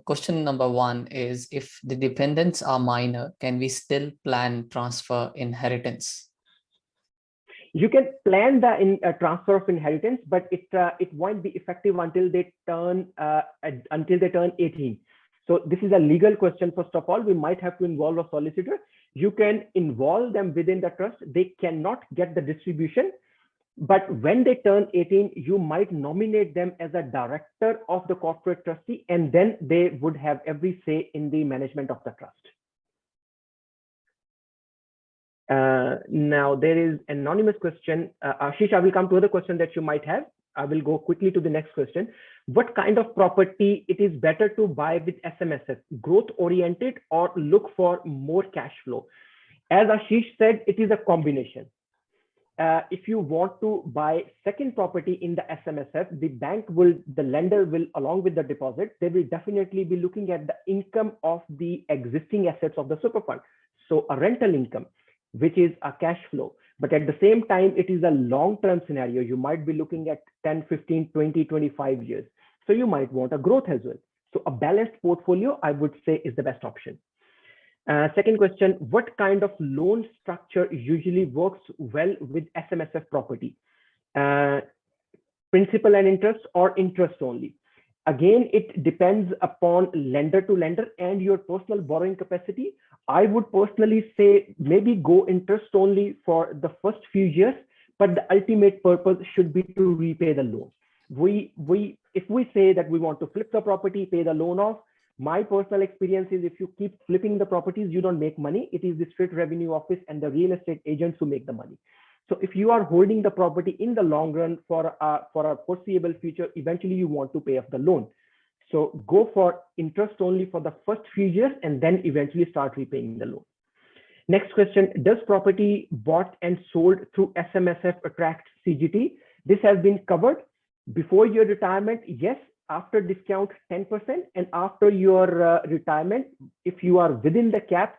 question number one is, if the dependents are minor, can we still plan transfer inheritance? You can plan the transfer of inheritance, but it won't be effective until they turn 18. So this is a legal question. First of all, we might have to involve a solicitor. You can involve them within the trust. They cannot get the distribution, but when they turn 18, you might nominate them as a director of the corporate trustee, and then they would have every say in the management of the trust. Now there is an anonymous question. Ashish, I will come to other question that you might have. I will go quickly to the next question. What kind of property it is better to buy with SMSF, growth oriented or look for more cash flow? As Ashish said, it is a combination. If you want to buy second property in the SMSF, the lender will, along with the deposit, they will definitely be looking at the income of the existing assets of the super fund. So a rental income, which is a cash flow. But at the same time, it is a long-term scenario. You might be looking at 10, 15, 20, 25 years. So you might want a growth as well. So a balanced portfolio, I would say, is the best option. Second question, what kind of loan structure usually works well with SMSF property? Principal and interest or interest only? Again, it depends upon lender to lender and your personal borrowing capacity. I would personally say maybe go interest only for the first few years, but the ultimate purpose should be to repay the loan. If we say that we want to flip the property, pay the loan off, my personal experience is if you keep flipping the properties, you don't make money. It is the state revenue office and the real estate agents who make the money. So if you are holding the property in the long run for a foreseeable future, eventually you want to pay off the loan. So go for interest only for the first few years and then eventually start repaying the loan. Next question, does property bought and sold through SMSF attract CGT? This has been covered. Before your retirement, yes. After discount 10%, and after your retirement, if you are within the cap,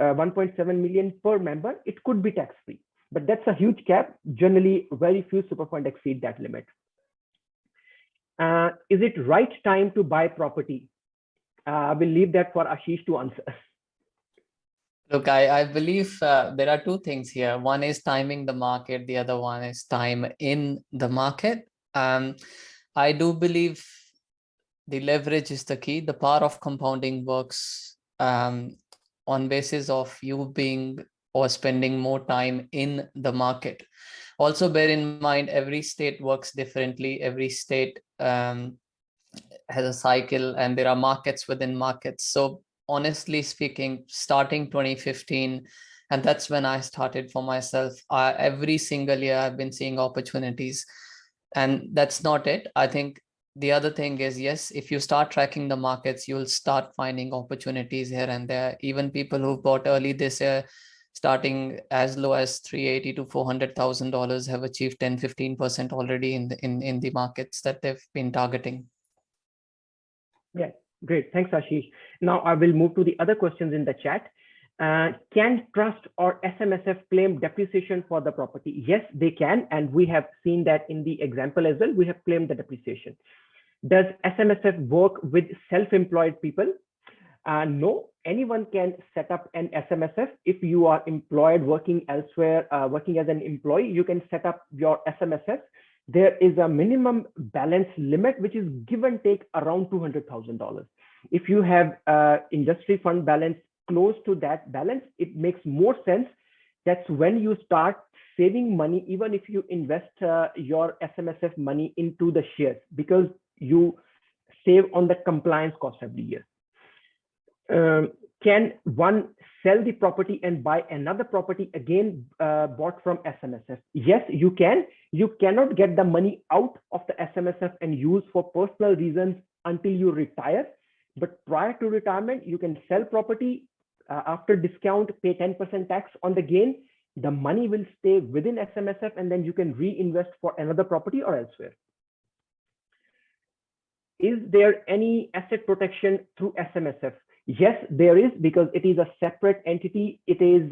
1.7 million per member, it could be tax-free. But that's a huge cap. Generally, very few super fund exceed that limit. Is it right time to buy property? I will leave that for Ashish to answer. Look, I believe there are two things here. One is timing the market. The other one is time in the market. I do believe the leverage is the key. The power of compounding works on basis of you being or spending more time in the market. Also bear in mind, every state works differently. Every state has a cycle and there are markets within markets. So honestly speaking, starting 2015, and that's when I started for myself, every single year I've been seeing opportunities. And that's not it. I think the other thing is, yes, if you start tracking the markets, you'll start finding opportunities here and there. Even people who bought early this year, starting as low as $380,000 to $400,000, have achieved 10-15% already in the markets that they've been targeting. Yeah, great. Thanks, Ashish. Now I will move to the other questions in the chat. Can trust or SMSF claim depreciation for the property? Yes, they can. And we have seen that in the example as well. We have claimed the depreciation. Does SMSF work with self-employed people? No, anyone can set up an SMSF. If you are employed working elsewhere, working as an employee, you can set up your SMSF. There is a minimum balance limit, which is give and take around $200,000. If you have industry fund balance close to that balance, it makes more sense. That's when you start saving money, even if you invest your SMSF money into the shares, because you save on the compliance cost every year. Can one sell the property and buy another property again bought from SMSF? Yes, you can. You cannot get the money out of the SMSF and use for personal reasons until you retire. But prior to retirement, you can sell property after discount, pay 10% tax on the gain. The money will stay within SMSF and then you can reinvest for another property or elsewhere. Is there any asset protection through SMSF? Yes, there is, because it is a separate entity. It is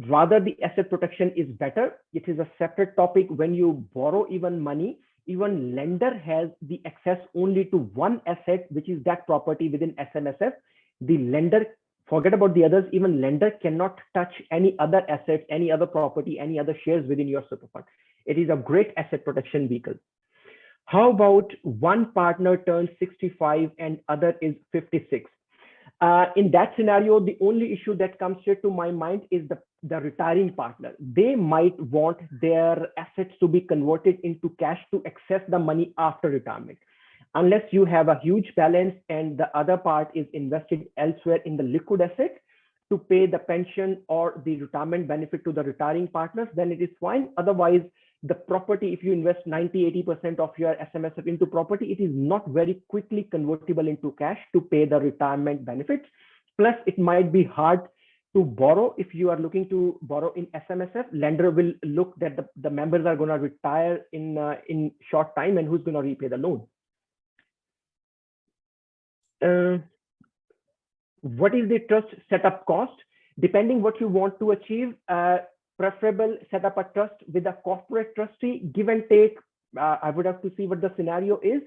rather the asset protection is better. It is a separate topic. When you borrow even money, even lender has the access only to one asset, which is that property within SMSF. The lender, forget about the others, even lender cannot touch any other assets, any other property, any other shares within your super fund. It is a great asset protection vehicle. How about one partner turns 65 and other is 56? In that scenario, the only issue that comes straight to my mind is the retiring partner. They might want their assets to be converted into cash to access the money after retirement. Unless you have a huge balance and the other part is invested elsewhere in the liquid asset to pay the pension or the retirement benefit to the retiring partners, then it is fine. Otherwise, the property, if you invest 90-80% of your SMSF into property, it is not very quickly convertible into cash to pay the retirement benefits. Plus, it might be hard to borrow. If you are looking to borrow in SMSF, lender will look that the members are going to retire in short time, and who's going to repay the loan. What is the trust setup cost? Depending what you want to achieve, preferable set up a trust with a corporate trustee. Give and take, I would have to see what the scenario is.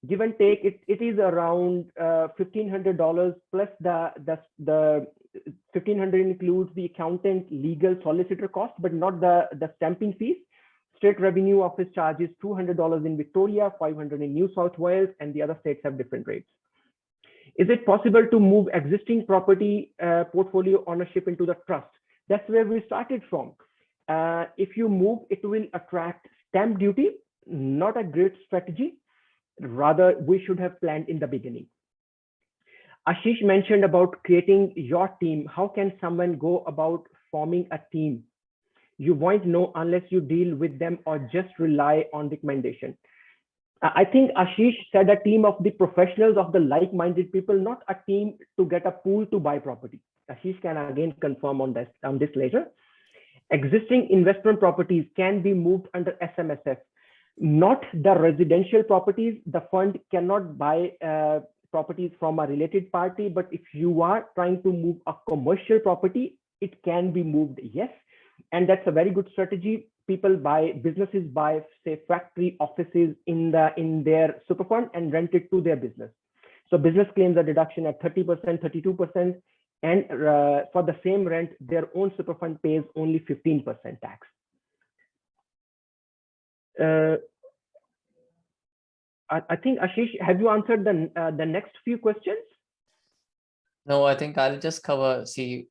Give and take, it is around $1,500 plus the $1,500 includes the accountant, legal, solicitor cost, but not the stamping fees. State Revenue Office charges $200 in Victoria, $500 in New South Wales, and the other states have different rates. Is it possible to move existing property portfolio ownership into the trust? That's where we started from. If you move, it will attract stamp duty, not a great strategy. Rather, we should have planned in the beginning. Ashish mentioned about creating your team. How can someone go about forming a team? You won't know unless you deal with them or just rely on recommendation. I think Ashish said a team of the professionals, of the like-minded people, not a team to get a pool to buy property. Ashish can again confirm on this later. Existing investment properties can be moved under SMSF, not the residential properties. The fund cannot buy properties from a related party, but if you are trying to move a commercial property, it can be moved, yes. And that's a very good strategy. Businesses buy, say, factory offices in their super fund and rent it to their business. So business claims a deduction at 30%, 32%, and for the same rent, their own super fund pays only 15% tax. I think, Ashish, have you answered the next few questions? No, I think I'll just cover,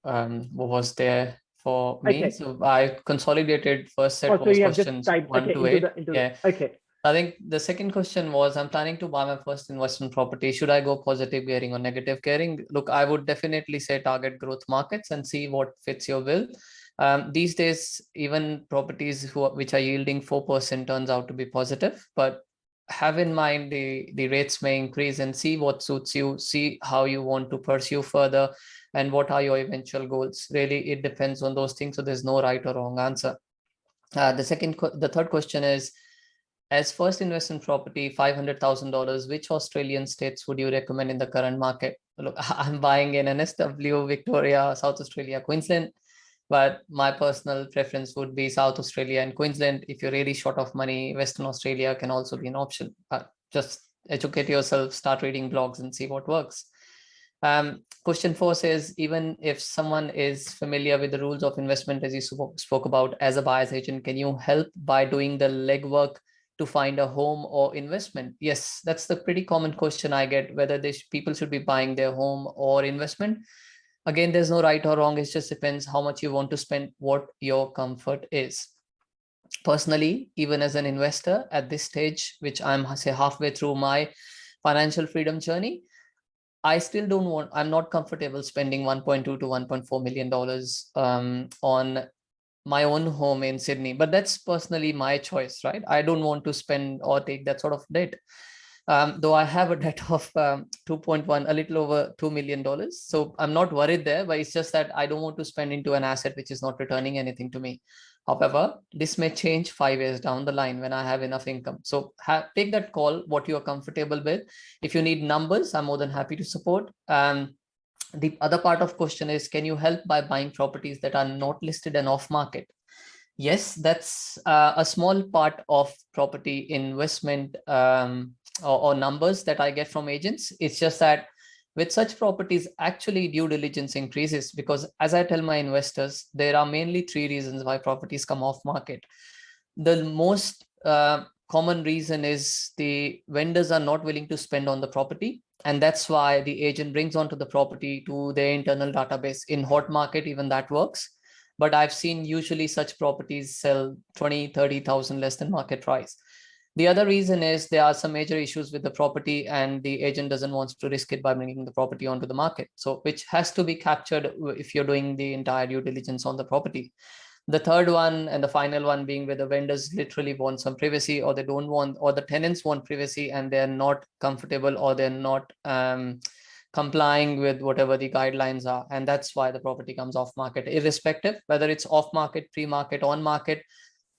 what was there for me. Okay. So I consolidated first set of questions 1 to 8. Yeah. Okay. I think the second question was, I'm planning to buy my first investment property. Should I go positive gearing or negative gearing? Look, I would definitely say target growth markets and see what fits your bill. These days, even properties which are yielding 4% turns out to be positive, but have in mind the rates may increase, and see what suits you, see how you want to pursue further, and what are your eventual goals. Really, it depends on those things. So there's no right or wrong answer. The third question is, as first investment property, $500,000, which Australian states would you recommend in the current market? Look, I'm buying in NSW, Victoria, South Australia, Queensland, but my personal preference would be South Australia and Queensland. If you're really short of money, Western Australia can also be an option. Just educate yourself, start reading blogs and see what works. Question 4 says, even if someone is familiar with the rules of investment, as you spoke about as a buyer's agent, can you help by doing the legwork to find a home or investment? Yes, that's the pretty common question I get, whether people should be buying their home or investment. Again, there's no right or wrong. It just depends how much you want to spend, what your comfort is. Personally, even as an investor at this stage, which I'm say halfway through my financial freedom journey, I still I'm not comfortable spending $1.2 to $1.4 million on my own home in Sydney, but that's personally my choice, right? I don't want to spend or take that sort of debt. Though I have a debt of 2.1, a little over $2 million. So I'm not worried there, but it's just that I don't want to spend into an asset which is not returning anything to me. However, this may change 5 years down the line when I have enough income. So take that call, what you're comfortable with. If you need numbers, I'm more than happy to support. The other part of question is, can you help by buying properties that are not listed and off market? Yes, that's a small part of property investment or numbers that I get from agents. It's just that with such properties, actually due diligence increases because, as I tell my investors, there are mainly three reasons why properties come off market. The most common reason is the vendors are not willing to spend on the property. And that's why the agent brings onto the property to their internal database. In hot market, even that works. But I've seen usually such properties sell 20, 30,000 less than market price. The other reason is there are some major issues with the property and the agent doesn't want to risk it by bringing the property onto the market. So which has to be captured if you're doing the entire due diligence on the property. The third one and the final one being where the vendors literally want some privacy or they don't want, or the tenants want privacy and they're not comfortable or they're not complying with whatever the guidelines are. And that's why the property comes off market, irrespective whether it's off market, pre-market, on market.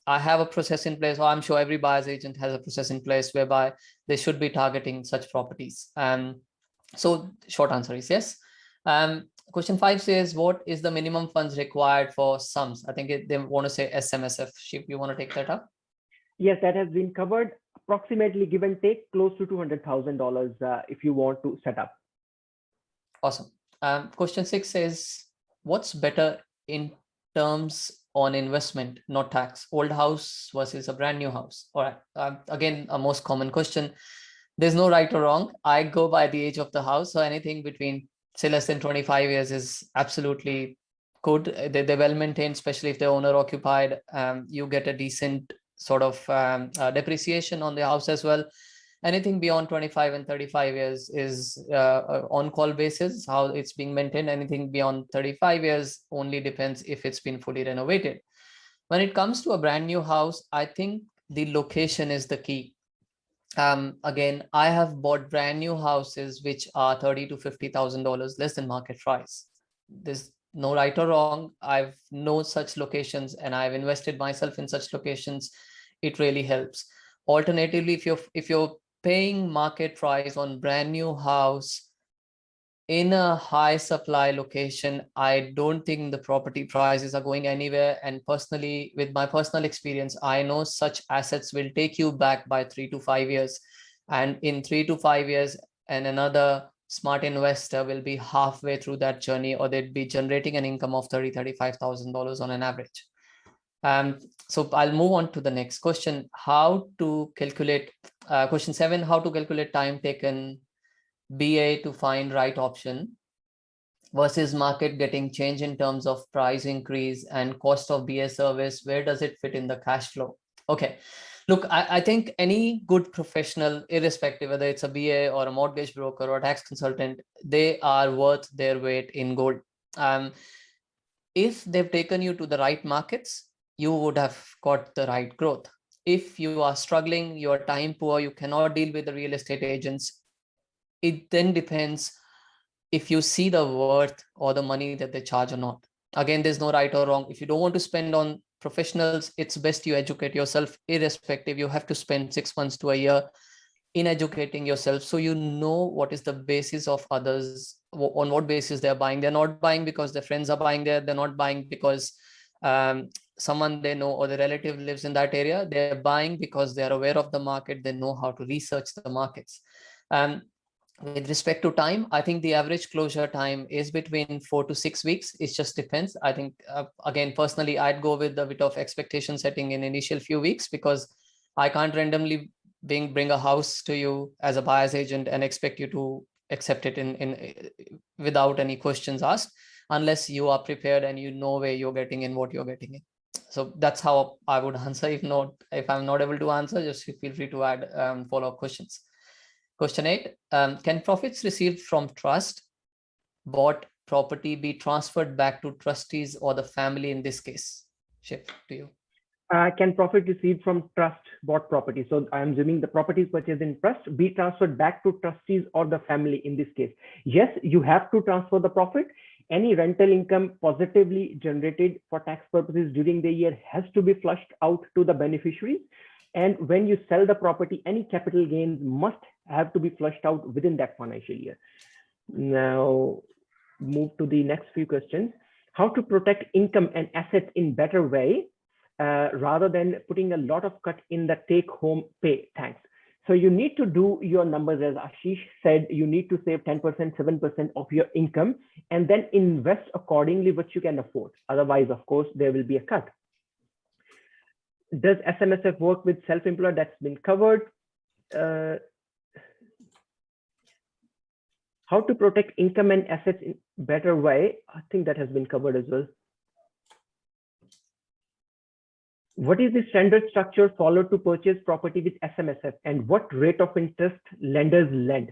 I have a process in place, or I'm sure every buyer's agent has a process in place whereby they should be targeting such properties. So short answer is yes. Question 5 says, what is the minimum funds required for sums? I think they want to say SMSF. Shiv, you want to take that up? Yes, that has been covered. Approximately, give and take, close to $200,000 if you want to set up. Awesome. Question 6 says, what's better in terms on investment, not tax? Old house versus a brand new house? All right. Again, a most common question. There's no right or wrong. I go by the age of the house. So anything between, say, less than 25 years is absolutely good. They're well maintained, especially if they're owner occupied. You get a decent sort of depreciation on the house as well. Anything beyond 25 and 35 years is on call basis, how it's being maintained. Anything beyond 35 years only depends if it's been fully renovated. When it comes to a brand new house, I think the location is the key. Again, I have bought brand new houses which are $30,000 to $50,000 less than market price. There's no right or wrong. I've known such locations and I've invested myself in such locations. It really helps. Alternatively, if you're paying market price on brand new house in a high supply location, I don't think the property prices are going anywhere. And personally, with my personal experience, I know such assets will take you back by 3 to 5 years. And in 3 to 5 years, and another smart investor will be halfway through that journey, or they'd be generating an income of $35,000 on an average. So I'll move on to the next question. How to calculate, question 7, how to calculate time taken BA to find right option versus market getting change in terms of price increase and cost of BA service. Where does it fit in the cash flow? Okay, look, I think any good professional, irrespective whether it's a BA or a mortgage broker or a tax consultant, they are worth their weight in gold. If they've taken you to the right markets, you would have got the right growth. If you are struggling, you are time poor, you cannot deal with the real estate agents, it then depends if you see the worth or the money that they charge or not. Again, there's no right or wrong. If you don't want to spend on professionals, it's best you educate yourself. Irrespective, you have to spend 6 months to a year in educating yourself, so you know what is the basis of others, on what basis they're buying. They're not buying because their friends are buying there. They're not buying because someone they know or the relative lives in that area. They're buying because they're aware of the market. They know how to research the markets. With respect to time, I think the average closure time is between 4 to 6 weeks. It just depends. I think, again, personally, I'd go with a bit of expectation setting in initial few weeks, because I can't randomly bring a house to you as a buyer's agent and expect you to accept it in without any questions asked, unless you are prepared and you know where you're getting in, what you're getting in. So that's how I would answer. If I'm not able to answer, just feel free to add follow-up questions. Question 8, can profits received from trust bought property be transferred back to trustees or the family in this case? Shiv, to you. Can profit received from trust bought property, so I'm assuming the properties purchased in trust, be transferred back to trustees or the family in this case? Yes, you have to transfer the profit. Any rental income positively generated for tax purposes during the year has to be flushed out to the beneficiaries. And when you sell the property, any capital gains must have to be flushed out within that financial year. Now, move to the next few questions. How to protect income and assets in better way? rather than putting a lot of cut in the take home pay. Thanks. So you need to do your numbers, as Ashish said. You need to save 10%, 7% of your income, and then invest accordingly what you can afford. Otherwise, of course, there will be a cut. Does SMSF work with self-employed? That's been covered. How to protect income and assets in better way? I think that has been covered as well. What is the standard structure followed to purchase property with SMSF, and what rate of interest lenders lend?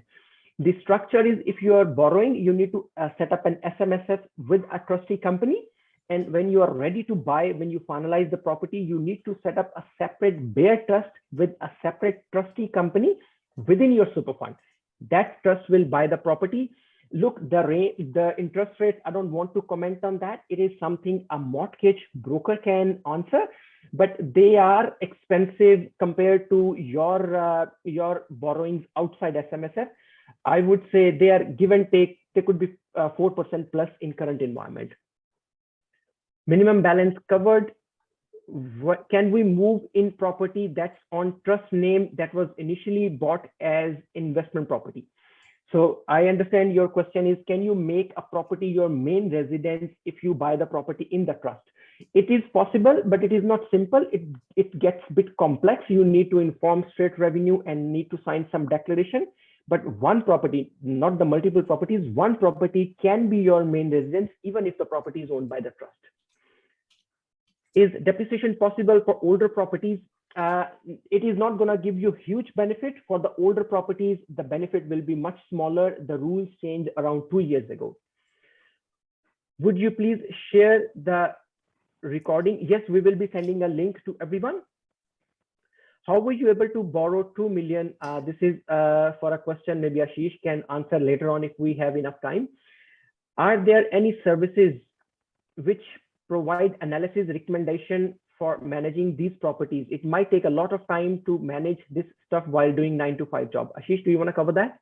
The structure is, if you are borrowing, you need to set up an SMSF with a trustee company. And when you are ready to buy, when you finalize the property, you need to set up a separate bare trust with a separate trustee company within your super fund. That trust will buy the property. Look, the interest rate, I don't want to comment on that. It is something a mortgage broker can answer, but they are expensive compared to your borrowings outside SMSF. I would say they are give and take. They could be 4% plus in current environment. Minimum balance covered. What, can we move in property that's on trust name that was initially bought as investment property? So I understand your question is, can you make a property your main residence if you buy the property in the trust? It is possible, but it is not simple. It gets a bit complex. You need to inform state revenue and need to sign some declaration. But one property, not the multiple properties, one property can be your main residence even if the property is owned by the trust. Is depreciation possible for older properties? It is not going to give you huge benefit. For the older properties, the benefit will be much smaller. The rules changed around 2 years ago. Would you please share the recording? Yes, we will be sending a link to everyone. How were you able to borrow 2 million? This is for a question maybe Ashish can answer later on if we have enough time. Are there any services which provide analysis recommendation for managing these properties? It might take a lot of time to manage this stuff while doing 9-to-5 job. Ashish, do you want to cover that?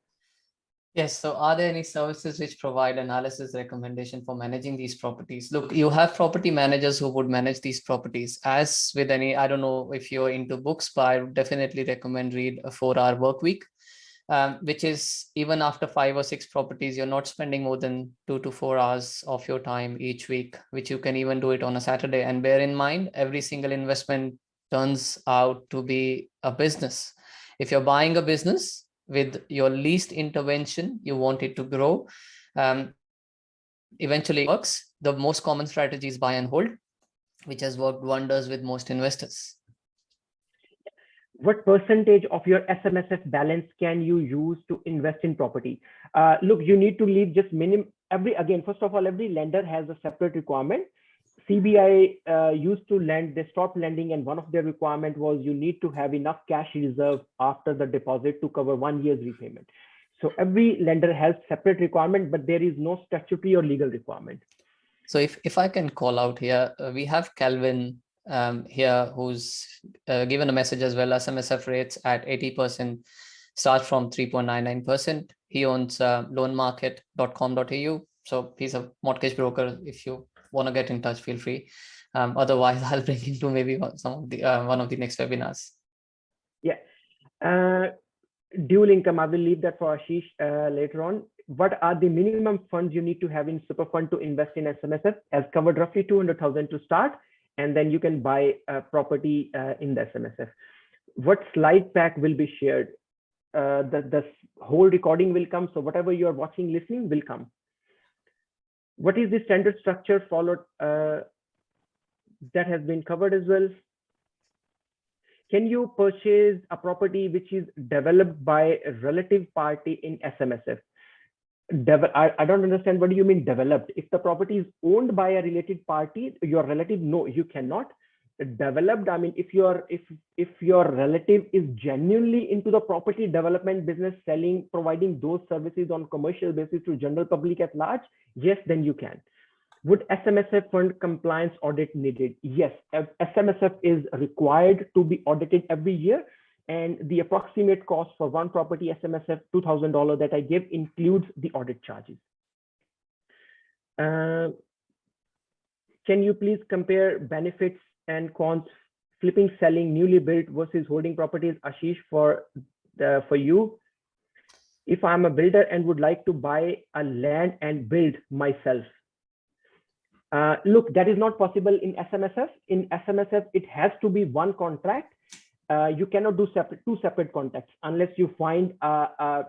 Yes. So are there any services which provide analysis recommendation for managing these properties? Look, you have property managers who would manage these properties. As with any, I don't know if you're into books, but I would definitely recommend read A 4-Hour Work Week. Which is, even after 5 or 6 properties, you're not spending more than 2 to 4 hours of your time each week, which you can even do it on a Saturday. And bear in mind, every single investment turns out to be a business. If you're buying a business with your least intervention, you want it to grow. Eventually it works. The most common strategy is buy and hold, which has worked wonders with most investors. What percentage of your SMSF balance can you use to invest in property? Look, you need to leave just minimum. First of all, every lender has a separate requirement. CBI used to lend, they stopped lending, and one of their requirement was you need to have enough cash reserve after the deposit to cover 1 year's repayment. So every lender has separate requirement, but there is no statutory or legal requirement. So if I can call out here, we have Calvin here who's given a message as well. SMSF rates at 80% start from 3.99%. He owns loanmarket.com.au. So he's a mortgage broker. If you want to get in touch, feel free. Otherwise, I'll bring him to maybe some of the one of the next webinars. Yeah. Dual income, I will leave that for Ashish later on. What are the minimum funds you need to have in super fund to invest in SMSF? As covered, roughly 200,000 to start, and then you can buy a property in the SMSF. What slide pack will be shared? The whole recording will come. So whatever you are watching, listening will come. What is the standard structure followed? That has been covered as well. Can you purchase a property which is developed by a relative party in SMSF? I don't understand. What do you mean developed? If the property is owned by a related party, your relative, no, you cannot. Developed, I mean, if your relative is genuinely into the property development business, selling, providing those services on commercial basis to general public at large, yes, then you can. Would SMSF fund compliance audit needed? Yes, SMSF is required to be audited every year. And the approximate cost for one property SMSF, $2,000 that I give includes the audit charges. Can you please compare benefits and cons flipping, selling, newly built versus holding properties. Ashish, for you, if I'm a builder and would like to buy a land and build myself, look, that is not possible in SMSF. In SMSF, it has to be one contract. You cannot do two separate contracts unless you find a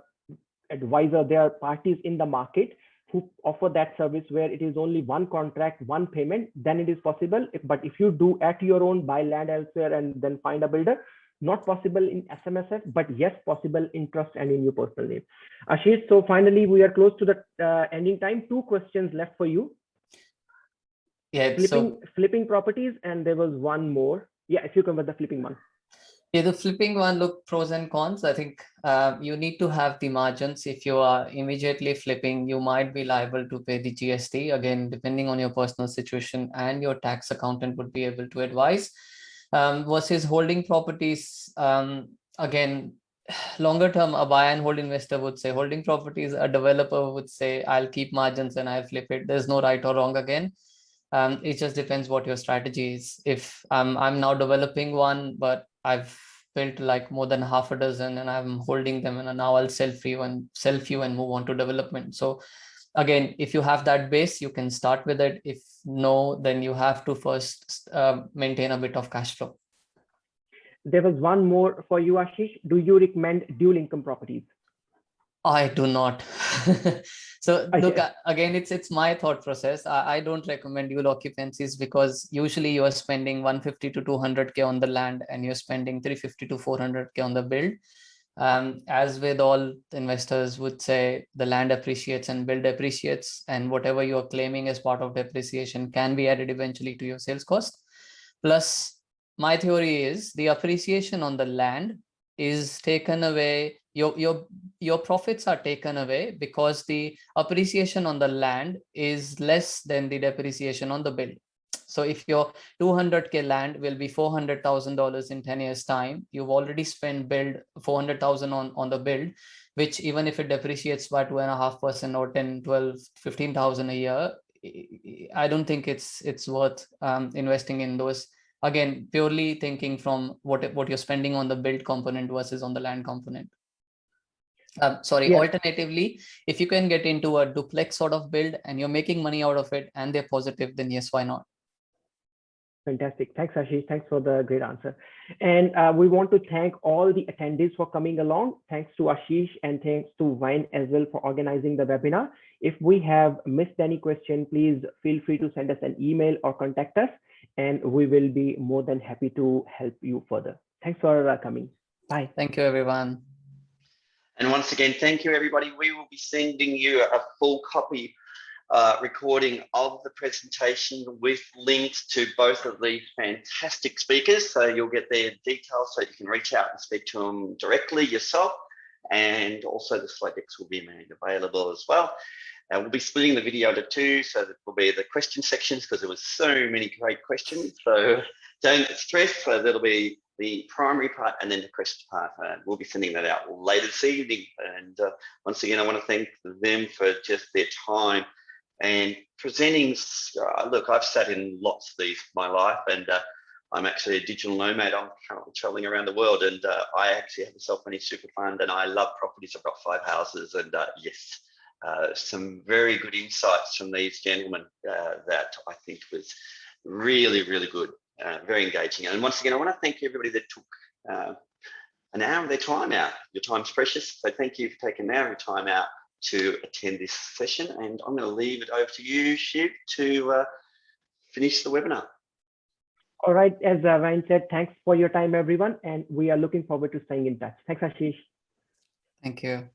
advisor. There are parties in the market who offer that service where it is only one contract, one payment, then it is possible. But if you do at your own, buy land elsewhere and then find a builder, not possible in SMSF, but yes, possible in trust and in your personal name. Ashish, so finally, we are close to the ending time. 2 questions left for you. Yeah, flipping properties, and there was one more. Yeah, if you come with the flipping one. Yeah, the flipping one, look, pros and cons. I think you need to have the margins. If you are immediately flipping, you might be liable to pay the GST. Again, depending on your personal situation, and your tax accountant would be able to advise. Versus holding properties, again, longer term, a buy and hold investor would say holding properties, a developer would say, I'll keep margins and I'll flip it. There's no right or wrong again. It just depends what your strategy is. If I'm now developing one, but I've built like more than half a dozen and I'm holding them, and now I'll sell few and move on to development. So again, if you have that base, you can start with it. If no, then you have to first maintain a bit of cash flow. There was one more for you, Ashish. Do you recommend dual income properties? I do not. So look, again, it's my thought process. I don't recommend dual occupancies because usually you are spending 150 to 200K on the land and you're spending 350 to 400K on the build. As with all investors would say, the land appreciates and build appreciates, and whatever you are claiming as part of depreciation can be added eventually to your sales cost. Plus, my theory is the appreciation on the land is taken away. Your profits are taken away because the appreciation on the land is less than the depreciation on the build. So if your 200K land will be $400,000 in 10 years time, you've already spent build 400,000 on the build, which even if it depreciates by 2.5% or 10, 12, 15,000 a year, I don't think it's worth investing in those. Again, purely thinking from what you're spending on the build component versus on the land component. Alternatively, if you can get into a duplex sort of build and you're making money out of it and they're positive, then yes, why not? Fantastic. Thanks, Ashish. Thanks for the great answer. And we want to thank all the attendees for coming along. Thanks to Ashish and thanks to Vine as well for organizing the webinar. If we have missed any question, please feel free to send us an email or contact us, and we will be more than happy to help you further. Thanks for coming. Bye. Thank you, everyone. And once again, thank you, everybody. We will be sending you a full copy recording of the presentation with links to both of these fantastic speakers. So you'll get their details so you can reach out and speak to them directly yourself. And also the slide decks will be made available as well. We'll be splitting the video into 2, so that will be the question sections because there was so many great questions. So don't stress. So that'll be the primary part and then the question part. We'll be sending that out later this evening. And once again, I want to thank them for just their time and presenting. Look, I've sat in lots of these in my life, and I'm actually a digital nomad. I'm currently traveling around the world, and I actually have a self-managed super fund, and I love properties. I've got 5 houses, and yes, some very good insights from these gentlemen that I think was really, really good, very engaging. And once again, I want to thank everybody that took an hour of their time out. Your time's precious, so thank you for taking an hour of your time out to attend this session. And I'm going to leave it over to you, Shiv, to finish the webinar. All right, as Ryan said, thanks for your time, everyone, and we are looking forward to staying in touch. Thanks, Ashish. Thank you.